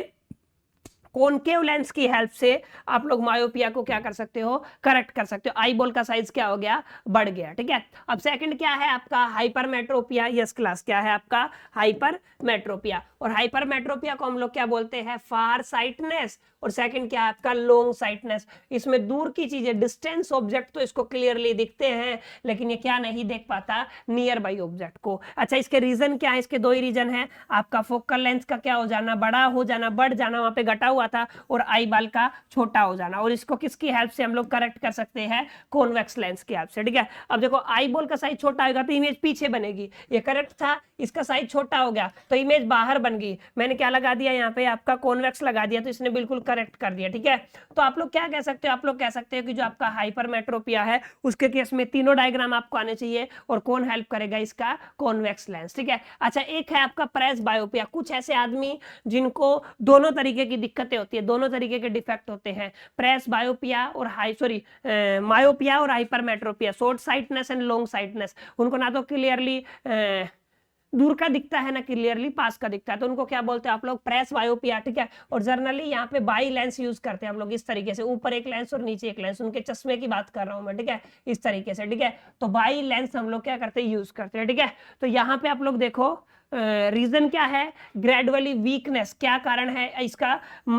कॉनकेव लेंस की हेल्प से आप लोग मायोपिया को क्या कर सकते हो, करेक्ट कर सकते हो। आई बॉल का साइज क्या हो गया, बढ़ गया, ठीक है। अब सेकंड क्या है आपका, हाइपरमेट्रोपिया। यस क्लास, क्या है आपका, हाइपरमेट्रोपिया। और हाइपरमेट्रोपिया को हम लोग क्या बोलते हैं, फार साइटनेस। और सेकंड क्या है आपका, लॉन्ग साइटनेस। इसमें दूर की चीजें, डिस्टेंस ऑब्जेक्ट तो इसको क्लियरली दिखते हैं लेकिन ये क्या नहीं देख पाता, नियर बाई ऑब्जेक्ट को। अच्छा, इसके रीजन क्या है, इसके 2 ही रीजन है, आपका फोकल लेंथ का क्या हो जाना, बड़ा हो जाना, बढ़ जाना, वहां पे घटा हुआ था, और आई बाल का छोटा हो जाना। और इसको किसकी हेल्प से हम लोग करेक्ट कर सकते हैं, कॉन्वेक्स लेंस की हेल्प से, ठीक है। अब देखो, आई बॉल का साइज छोटा होगा तो इमेज पीछे बनेगी, ये करेक्ट था। इसका साइज छोटा हो गया तो इमेज बाहर बन गई, मैंने क्या लगा दिया यहाँ पे, आपका कॉन्वेक्स लगा दिया, तो इसने बिल्कुल करेक्ट कर दिया, ठीक है। तो आप लोग क्या कह सकते हो, आप लोग कह सकते हो कि जो आपका हाइपरमेट्रोपिया है उसके केस में तीनों डायग्राम आपको आने चाहिए, और कौन हेल्प करेगा, इसका कॉन्वेक्स लेंस, ठीक है। अच्छा, एक है आपका प्रेस बायोपिया। कुछ ऐसे आदमी जिनको दोनों तरीके की दिक्कतें होती है, दोनों तरीके के डिफेक्ट होते हैं, प्रेस बायोपिया और मायोपिया और hypermetropia, short sightedness and long sightedness. उनको ना तो क्लियरली दूर का दिखता है ना क्लियरली, पास का दिखता है, तो उनको क्या बोलते हैं आप लोग, प्रेस बायोपिया, ठीक है। और जर्नली यहाँ पे बाई लेंस यूज करते हैं हम लोग इस तरीके से, ऊपर एक लेंस और नीचे एक लेंस, उनके चश्मे की बात कर रहा हूं मैं, ठीक है, इस तरीके से, ठीक है। तो बाई लेंस हम लोग क्या करते हैं, यूज करते हैं, ठीक है। तो यहाँ पे आप लोग देखो रीजन क्या है, ग्रेजुअली वीकनेस, क्या कारण है इसका,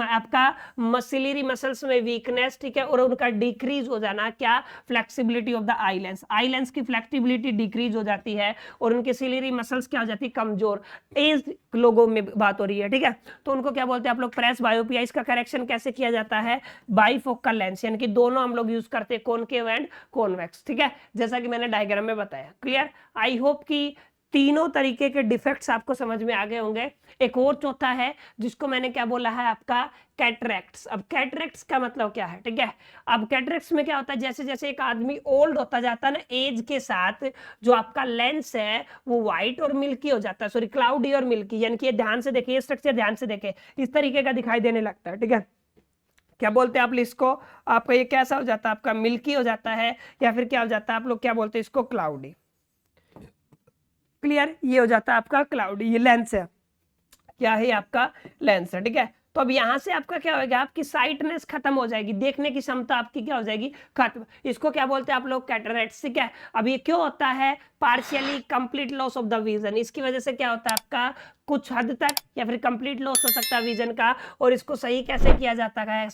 आपका मसिलरी मसल्स में वीकनेस, ठीक है, और उनका डिक्रीज हो जाना, क्या, flexibility of the eye lens की फ्लेक्सिबिलिटी डिक्रीज हो जाती है, और उनके सिलरी मसल्स क्या हो जाती है, कमजोर, एज लोगों में बात हो रही है, ठीक है। तो उनको क्या बोलते हैं आप लोग, प्रेस बायोपिया। इसका करेक्शन कैसे किया जाता है, बाइफोकल लेंस, यानी कि दोनों हम लोग यूज करते हैं, कॉनकेव एंड कॉन्वेक्स, ठीक है, जैसा कि मैंने डायग्राम में बताया। क्लियर, आई होप कि तीनों तरीके के डिफेक्ट्स आपको समझ में आ गए होंगे। एक और चौथा है जिसको मैंने क्या बोला है, आपका कैटरेक्ट्स। अब कैटरेक्ट्स का मतलब क्या है, ठीक है। अब कैटरेक्ट्स में क्या होता है, जैसे जैसे एक आदमी ओल्ड होता जाता है ना, एज के साथ जो आपका लेंस है वो व्हाइट और मिल्की हो जाता है, सॉरी क्लाउडी और मिल्की, यानी कि ध्यान से देखिए, स्ट्रक्चर ध्यान से देखिए, इस तरीके का दिखाई देने लगता है, ठीक है। क्या बोलते हैं आप इसको, आपका ये कैसा हो जाता है, आपका मिल्की हो जाता है, या फिर क्या हो जाता है, आप लोग क्या बोलते हैं इसको, क्लाउडी। क्लियर, ये हो जाता है आपका क्लाउडी, ये लेंस है, क्या है आपका लेंस है, ठीक है। तो अब यहां से आपका क्या होगा, आपकी साइटनेस खत्म हो जाएगी, देखने की क्षमता आपकी क्या हो जाएगी, खत्म। इसको क्या बोलते हैं आप लोग, कैटरेक्ट्स, ठीक है। अब ये क्यों होता है, partially complete loss of the vision, इसकी वजह से क्या होता है आपका, कुछ हद तक या फिर कंप्लीट लॉस हो सकता है विजन का, और इसको सही कैसे किया जाता है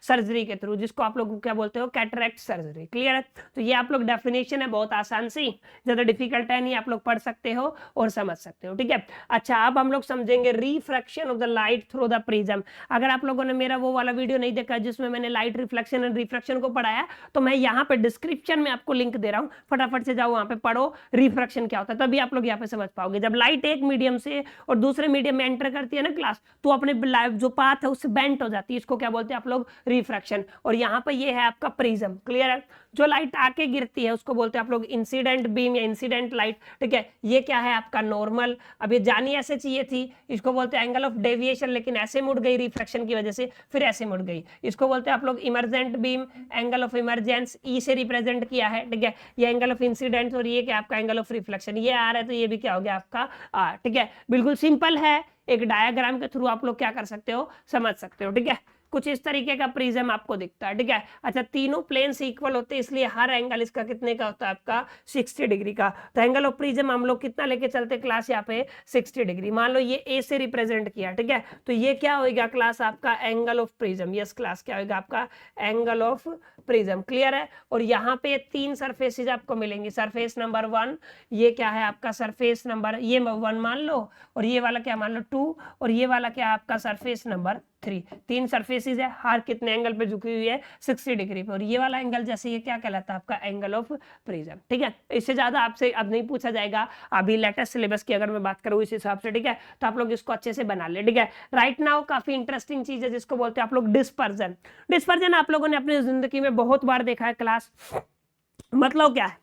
सर्जरी के थ्रू, जिसको आप लोग क्या बोलते हो, कैटरेक्ट सर्जरी। क्लियर है, तो ये आप लोग डेफिनेशन है, बहुत आसान सी, ज्यादा डिफिकल्ट है नहीं, आप लोग पढ़ सकते हो और समझ सकते हो, ठीक है। अच्छा, अब हम लोग समझेंगे refraction of the light through the prism. अगर आप लोगों ने मेरा वो वाला वीडियो नहीं देखा जिसमें मैंने लाइट रिफ्लेक्शन एंड रिफ्रैक्शन को पढ़ाया, तो मैं यहाँ पे डिस्क्रिप्शन में आपको लिंक दे रहा हूँ, फटाफट से जाओ वहां पे पढ़ो रिफ्रैक्शन क्या होता है, तभी आप लोग यहाँ पे समझ पाओगे। जब लाइट एक मीडियम से और दूसरे मीडियम में एंटर करती है ना क्लास, तो अपने जो पाथ है उससे बेंट हो जाती है, इसको क्या बोलते हैं आप लोग, रिफ्रैक्शन। और यहाँ पे ये है आपका प्रिज्म। क्लियर है, जो लाइट आके गिरती है उसको बोलते हैं आप लोग इंसिडेंट बीम या इंसिडेंट लाइट, ठीक है। ये क्या है आपका नॉर्मल, अब ये जानी ऐसे चाहिए थी, इसको बोलते हैं एंगल ऑफ डेविएशन, लेकिन ऐसे मुड़ गई रिफ्रैक्शन की वजह से, फिर ऐसे मुड़ गई, इसको बोलते हैं आप लोग emergent beam, angle of emergence E से रिप्रेजेंट किया है, ठीक है। ये एंगल ऑफ इंसिडेंट, और ये क्या आपका एंगल ऑफ रिफ्लेक्शन, ये आ रहा है तो ये भी क्या हो गया आपका आर, ठीक है। बिल्कुल सिंपल है, एक डायग्राम के थ्रू आप लोग क्या कर सकते हो, समझ सकते हो, ठीक है। कुछ इस तरीके का प्रिज्म आपको दिखता है, ठीक है। अच्छा, तीनों प्लेन्स इक्वल होते हैं, इसलिए हर एंगल इसका कितने का होता है आपका 60 डिग्री का। तो एंगल ऑफ प्रिज्म हम लोग कितना लेके चलते क्लास, यहाँ पे 60 डिग्री। मान लो ये ए से रिप्रेजेंट किया, ठीक है, तो ये क्या होगा क्लास आपका angle of prism, yes class क्या होगा आपका एंगल ऑफ प्रिज्म। क्लियर है, और यहाँ पे 3 सरफेसेज आपको मिलेंगी, सरफेस नंबर 1, ये क्या है आपका सरफेस नंबर, ये 1 मान लो, और ये वाला क्या मान लो 2, और ये वाला क्या आपका सरफेस नंबर 3। 3 सरफेसेज है, हर कितने एंगल पे झुकी हुई है, 60 डिग्री पे, और ये वाला एंगल जैसे ये क्या कहलाता है आपका एंगल ऑफ प्रिज्म, ठीक है। इससे ज्यादा आपसे अब नहीं पूछा जाएगा, अभी लेटेस्ट सिलेबस की अगर मैं बात करूँ इस हिसाब से, ठीक है। तो आप लोग इसको अच्छे से बना ले, ठीक है। राइट नाउ काफी इंटरेस्टिंग चीज है जिसको बोलते हैं आप लोग डिस्पर्जन। डिस्पर्जन आप लोगों ने अपनी जिंदगी में बहुत बार देखा है क्लास, मतलब क्या है,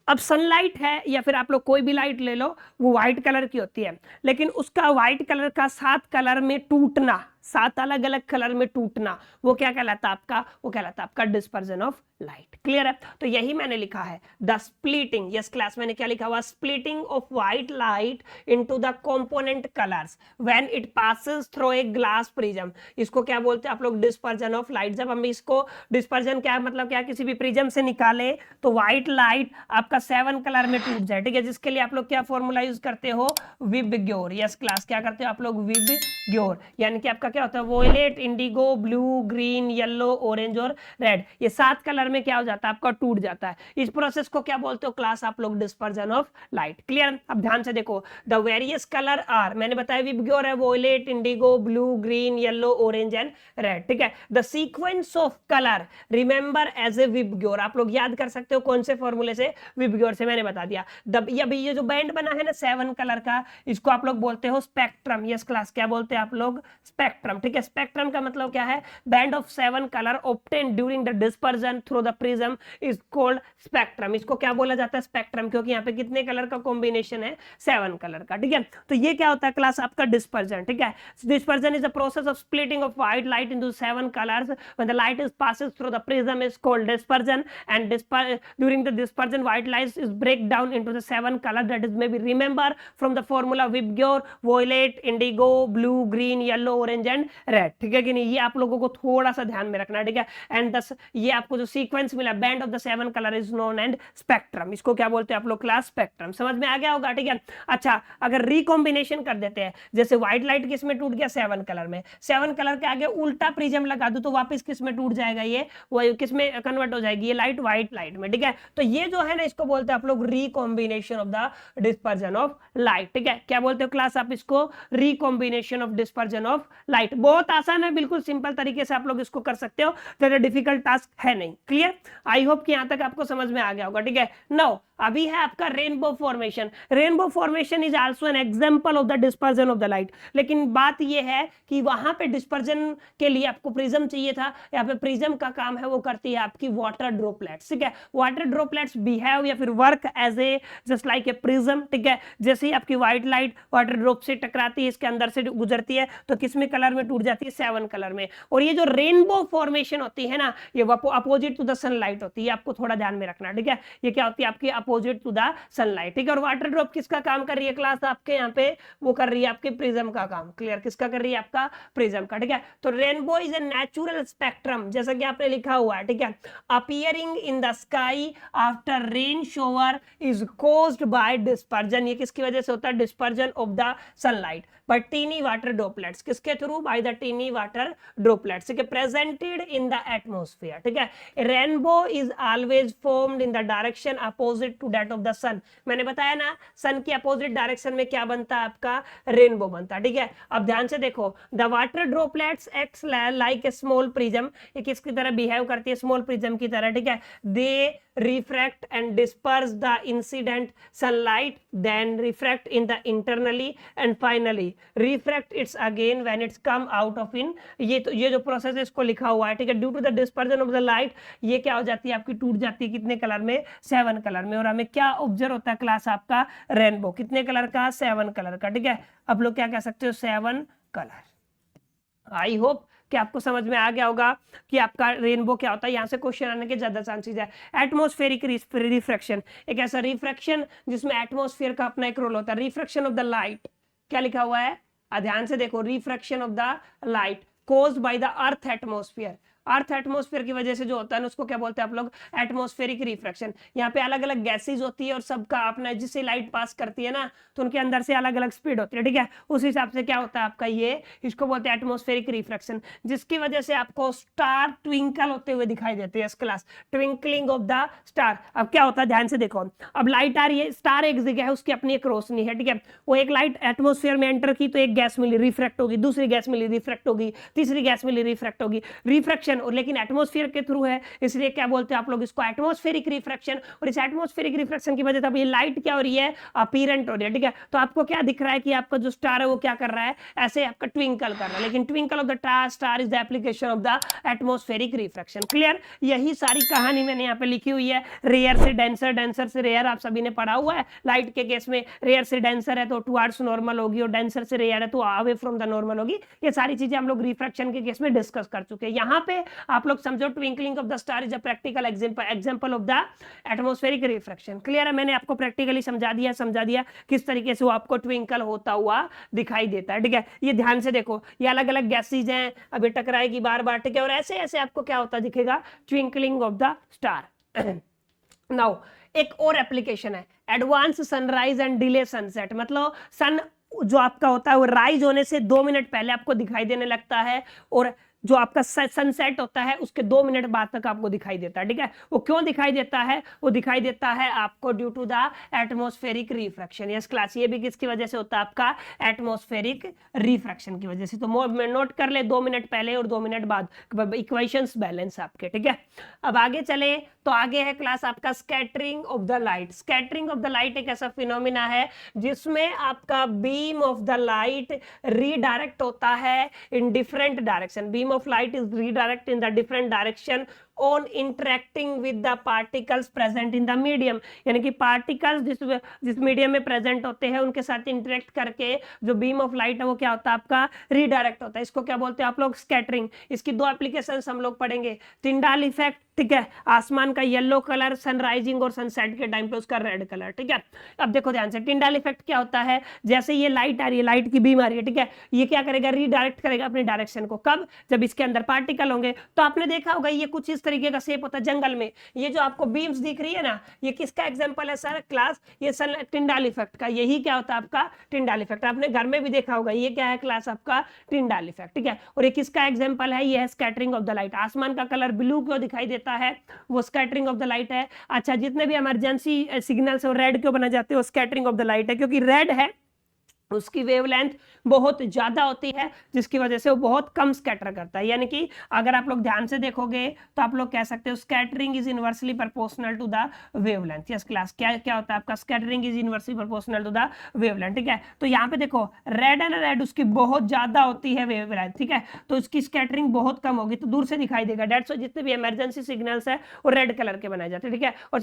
अब सनलाइट है या फिर आप लोग कोई भी लाइट ले लो, वो व्हाइट कलर की होती है, लेकिन उसका व्हाइट कलर का 7 कलर में टूटना, 7 अलग अलग कलर में टूटना, वो क्या कहलाता है आपका, वो कहलाता है आपका डिस्पर्जन ऑफ लाइट। क्लियर है, तो यही मैंने लिखा है द स्प्लिटिंग, यस क्लास मैंने क्या लिखा हुआ, splitting of white light into the component colours when it passes through a glass prism. इसको क्या बोलते हैं आप लोग, डिस्पर्जन ऑफ लाइट। जब हम इसको डिस्पर्जन क्या मतलब क्या, किसी भी प्रिज्म से निकाले तो व्हाइट लाइट आपका 7 कलर में टूट जाए, ठीक है, जिसके लिए आप लोग क्या फॉर्मूला यूज करते हो, विबग्योर। यस क्लास क्या करते हो आप लोग, विबग्योर, यानी कि आपका क्या होता है, violet, indigo, blue, green, yellow, orange और रेड, ये 7 कलर में क्या हो जाता है आपका, टूट जाता है। इस प्रोसेस को क्या बोलते हो क्लास आप लोग, डिस्पर्जन ऑफ लाइट। क्लियर, अब ध्यान से देखो, द वेरियस कलर आर, मैंने बताया विबग्योर है violet, indigo, blue, green, yellow, orange and red, ठीक है। The sequence of colour remember as a VIBGYOR, आप लोग याद कर सकते हो कौन से फॉर्मूले से, विबग्योर से, मैंने बता दिया। ये जो बैंड बना है ना 7 कलर का, इसको आप लोग बोलते हो स्पेक्ट्रम। यस क्लास क्या बोलते हैं आप लोग, स्पेक्ट्रम। स्पेक्ट्रम, ठीक है। स्पेक्ट्रम का मतलब क्या है, band of 7 colour obtain during the dispersion through the prism is called spectrum. इसको क्या बोला जाता है, स्पेक्ट्रम, क्योंकि यहाँ पे कितने कलर का कॉम्बिनेशन है, 7 कलर का, ठीक है। तो ये क्या होता है क्लास आपका डिस्पर्जन, ठीक है। Dispersion is the process of splitting of white light into 7 colours when the light is passes through the prism is called dispersion, and during the dispersion white light is break down into the 7 color that is maybe remember from the formula Vibgyor, violet, indigo, blue, green, yellow, orange and red, ठीक है कि नहीं। ये आप लोगों को थोड़ा सा ध्यान में रखना है, ठीक है। एंड दस ये आपको जो सीक्वेंस मिला band of the 7 colour is known and spectrum, इसको क्या बोलते हैं आप लोग क्लास, स्पेक्ट्रम। समझ में आ गया होगा, ठीक है। अच्छा, अगर रिकॉम्बिनेशन कर देते हैं, जैसे व्हाइट लाइट किस में टूट गया, 7 कलर में, 7 कलर के आगे उल्टा प्रिज्म लगा दो तो वापस किस में टूट जाएगा, ये वो किस में कन्वर्ट हो जाएगी, ये लाइट व्हाइट लाइट में, ठीक है। तो ये जो है ना, इसको बोलते हैं आप लोग recombination of the dispersion of light, ठीक है। क्या बोलते हो क्लास आप इसको, recombination of dispersion of light. बहुत आसान है, बिल्कुल सिंपल तरीके से आप लोग इसको कर सकते हो, ज्यादा डिफिकल्ट टास्क है नहीं। क्लियर, आई होप कि यहां तक आपको समझ में आ गया होगा, ठीक है। नाउ अभी है आपका rainbow formation. Rainbow formation is also an example of the dispersion of the light, लेकिन बात ये है कि वहां पे डिस्पर्जन के लिए आपको प्रिज्म चाहिए था, यहाँ पे प्रिज्म का काम है वो करती है आपकी वाटर ड्रॉपलेट्स, ठीक है। वाटर ड्रॉपलेट्स बिहेव या फिर work as a just like a prism, ठीक है। जैसे ही आपकी व्हाइट लाइट वाटर ड्रॉप से टकराती है, इसके अंदर से गुजरती है, तो किस में कलर में टूट जाती है, 7 कलर में। और ये जो रेनबो फॉर्मेशन होती है ना, ये अपोजिट टू द सनलाइट होती है, आपको थोड़ा ध्यान में रखना, ठीक है। ये क्या होती है आपकी अपोजिट टू द सनलाइट, ठीक है। और वाटर ड्रॉप किसका काम कर रही है क्लास आपके यहाँ पे, वो कर रही है आपके प्रिज्म का काम। क्लियर, किसका कर रही है, आपका प्रिज्म का, ठीक है। तो rainbow is a natural spectrum, जैसा कि आपने लिखा हुआ है, ठीक है। Appearing in the sky after rain shower is caused by dispersion, ये किसकी वजह से होता है, dispersion of the sunlight by tiny water droplets, किसके through, by the tiny water droplets, ठीक है, प्रेजेंटेड इन द एटमॉस्फेयर, ठीक है। Rainbow is always formed in the direction opposite to that of the सन। मैंने बताया ना, सन की अपोजिट डायरेक्शन में क्या बनता है आपका, रेनबो बनता है, ठीक है। अब ध्यान से देखो, the water droplets acts like a small prism, ये किसकी तरह बिहेव करती है, स्मॉल प्रिज्म की तरह, ठीक है। दे refract and disperse the incident sunlight, then refract in the internally and finally refract it's again when it's come out of in, ये जो प्रोसेस है इसको लिखा हुआ है, ठीक है। Due to the dispersion of the light, ये क्या हो जाती है आपकी, टूट जाती है कितने कलर में, 7 कलर में। और हमें क्या ऑब्जर्व होता है क्लास आपका, रेनबो, कितने कलर का, 7 कलर का, ठीक है। आप लोग क्या कह सकते हो, 7 कलर। आई होप कि आपको समझ में आ गया होगा कि आपका रेनबो क्या होता है। यहाँ से क्वेश्चन आने के ज्यादा चांसेस है। एटमॉस्फेरिक रिफ्रैक्शन, एक ऐसा रिफ्रैक्शन जिसमें एटमॉस्फेयर का अपना एक रोल होता है। रिफ्रैक्शन ऑफ द लाइट, क्या लिखा हुआ है, ध्यान से देखो, refraction of the light caused by the earth atmosphere. Earth atmosphere की वजह से जो होता है उसको क्या बोलते हैं आप लोग, एटमॉस्फेरिक रिफ्रैक्शन। यहाँ पे अलग अलग गैसेज होती है और सबका अपना, जिससे लाइट पास करती है ना, तो उनके अंदर से अलग अलग स्पीड होती है, ठीक है। उस हिसाब से क्या होता है आपका, ये इसको बोलते हैं एटमॉस्फेरिक रिफ्रैक्शन, जिसकी वजह से आपको स्टार ट्विंकल होते हुए दिखाई देते हैं। इस class twinkling of the star. अब क्या होता है, ध्यान से देखो, अब लाइट आ रही है, स्टार एक जगह है, उसकी अपनी एक रोशनी है, ठीक है। वो एक लाइट एटमॉस्फेयर में एंटर की तो एक गैस मिली, रिफ्रैक्ट होगी, दूसरी गैस मिली, रिफ्रैक्ट होगी, तीसरी गैस मिली, रिफ्रैक्ट होगी, रिफ्रैक्शन। और लेकिन एटमॉस्फेयर के थ्रू है, इसलिए क्या बोलते हैं आप लोग इसको, एटमॉस्फेरिक रिफ्रैक्शन। और इस एटमॉस्फेरिक रिफ्रैक्शन की वजह से अब ये लाइट क्या हो रही है, अपीरेंट हो रही है, ठीक है। तो आपको क्या दिख रहा है कि आपका जो स्टार है वो क्या कर रहा है, ऐसे आपका ट्विंकल कर रहा है, लेकिन twinkle of the star is the application of the atmospheric refraction. Clear, यही सारी कहानी मैंने यहाँ पे लिखी हुई है। रेयर से डेंसर, डेंसर से रेयर आप सभी ने पढ़ा हुआ है। लाइट के केस में रेयर से डेंसर है तो टुवर्ड्स नॉर्मल होगी, और डेंसर से रेयर है तो अवे फ्रॉम द नॉर्मल होगी। ये सारी चीजें हम लोग रिफ्रैक्शन के केस में डिस्कस कर चुके हैं। यहाँ पे आप लोग समझो, twinkling of the star is a practical example of the atmospheric refraction. Clear है, मैंने आपको प्रैक्टिकली समझा दिया किस तरीके से वो आपको ट्विंकल होता हुआ दिखाई देता है, ठीक है। ये ध्यान से देखो, ये अलग अलग गैसेज हैं, अभी टकराएगी बार बार, ठीक है। और ऐसे ऐसे आपको क्या होता दिखेगा, twinkling of the star. Now एक और एप्लीकेशन है, advance sunrise and delay sunset. मतलब सन जो आपका होता है वो राइज होने से 2 मिनट पहले आपको दिखाई देने लगता है, और जो आपका सनसेट होता है उसके 2 मिनट बाद तक आपको दिखाई देता है। ठीक है, वो क्यों दिखाई देता है? वो दिखाई देता है आपको due to the atmospheric refraction. Yes class, ये भी किसकी वजह से होता है? आपका एटमॉस्फेरिक रिफ्रैक्शन की वजह से। तो नोट कर ले 2 मिनट पहले और 2 मिनट बाद, इक्वेशंस बैलेंस आपके। ठीक है, अब आगे चले तो आगे है क्लास आपका scattering of the light. Scattering of the light एक ऐसा फिनोमिना है जिसमें आपका beam of the light redirect होता है in different direction. Beam of light is redirect in the different direction on interacting with the particles present in the medium. यानी कि particles जिस मीडियम में प्रेजेंट होते हैं उनके साथ इंटरेक्ट करके जो बीम ऑफ लाइट है वो क्या होता है? आपका रीडायरेक्ट होता है। इसको क्या बोलते हैं आप लोग? स्कैटरिंग। इसकी 2 एप्लीकेशंस हम लोग पढ़ेंगे। टिंडाल इफेक्ट, ठीक है, आसमान का येलो कलर सनराइजिंग और सनसेट के टाइम पे उसका रेड कलर। ठीक है, अब देखो ध्यान से, टिंडाल इफेक्ट क्या होता है? जैसे ये लाइट आ रही है, लाइट की बीम आ रही है, ठीक है, ये क्या करेगा? रीडायरेक्ट करेगा अपनी डायरेक्शन को। कब? जब इसके अंदर पार्टिकल होंगे। तो आपने देखा होगा ये कुछ इस तरीके का शेप होता है जंगल में। ये जो आपको बीम्स दिख रही है ना, ये किसका एग्जांपल है सर क्लास? ये सन टिंडाल इफेक्ट का। यही क्या होता है? आपका टिंडाल इफेक्ट। आपने घर में भी देखा होगा। ये क्या है क्लास? आपका टिंडाल इफेक्ट। ठीक है, और ये किसका एग्जांपल है? ये है स्कैटरिंग ऑफ द लाइट। आसमान का कलर ब्लू क्यों दिखाई देता है? वो स्कैटरिंग ऑफ द लाइट है। अच्छा, जितने भी इमरजेंसी सिग्नल्स है रेड क्यों बना जाते हैं? वो स्कैटरिंग ऑफ द लाइट है, क्योंकि रेड है उसकी वेवलेंथ बहुत ज्यादा होती है जिसकी वजह से वो बहुत कम स्कैटर करता है। यानी कि अगर आप लोग ध्यान से देखोगे तो आप लोग कह सकते हो scattering is inversely proportional to the wavelength. Yes class, क्या क्या होता है आपका? Scattering is inversely proportional to the wavelength. ठीक है, तो यहाँ पे देखो रेड एंड रेड उसकी बहुत ज्यादा होती है वेवलेंथ। ठीक है, तो इसकी स्कैटरिंग बहुत कम होगी तो दूर से दिखाई देगा। डेट्स जितने भी इमरजेंसी सिग्नल्स है वो रेड कलर के बनाए जाते हैं। ठीक है, और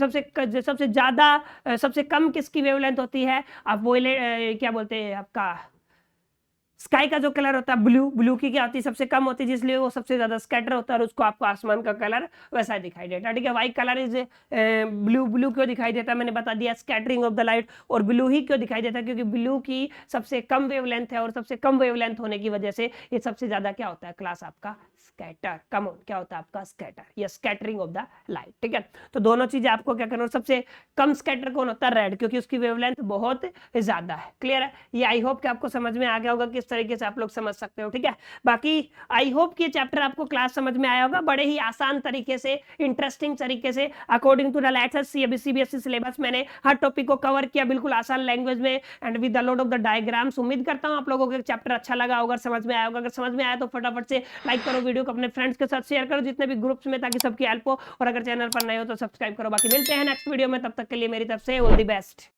सबसे कम किसकी वेवलेंथ होती है? आप वो क्या बोलते हैं आपका स्काई का जो कलर होता है ब्लू, ब्लू की क्या होती है? सबसे कम होती है, जिसलिए वो सबसे ज्यादा स्कैटर होता है और उसको आपको आसमान का कलर वैसा दिखाई देता है। ठीक है, white colour is blue. Blue क्यों दिखाई देता है? मैंने बता दिया, स्कैटरिंग ऑफ द लाइट। और ब्लू ही क्यों दिखाई देता है? क्योंकि ब्लू की सबसे कम वेवलेंथ है और सबसे कम वेवलेंथ होने की वजह से ये सबसे ज्यादा क्या होता है क्लास? आपका स्कैटर। कम क्या होता है? आपका स्कैटर या स्कैटरिंग ऑफ द लाइट। ठीक है, तो दोनों चीजें आपको क्या करना? सबसे कम स्कैटर कौन होता है? रेड, क्योंकि उसकी वेवलेंथ बहुत ज्यादा है। क्लियर है? ये आई होप कि आपको समझ में आ गया होगा किस तरीके से आप लोग समझ सकते हो। ठीक है, बाकी आई होप कि चैप्टर आपको क्लास समझ में आया होगा बड़े ही आसान तरीके से, इंटरेस्टिंग तरीके से, according to the latest CBSE syllabus. मैंने हर टॉपिक को कवर किया बिल्कुल आसान लैंग्वेज में and with the load of the diagrams. उम्मीद करता हूं आप लोगों को चैप्टर अच्छा लगा होगा, समझ में आया होगा। अगर समझ में आया तो फटाफट से लाइक करो, वीडियो को अपने फ्रेंड्स के साथ शेयर करो जितने भी ग्रुप्स में, ताकि सबकी हेल्प हो। और अगर चैनल पर नए हो तो सब्सक्राइब करो। बाकी मिलते हैं नेक्स्ट वीडियो में, तब तक के लिए मेरी तरफ से ऑल द बेस्ट।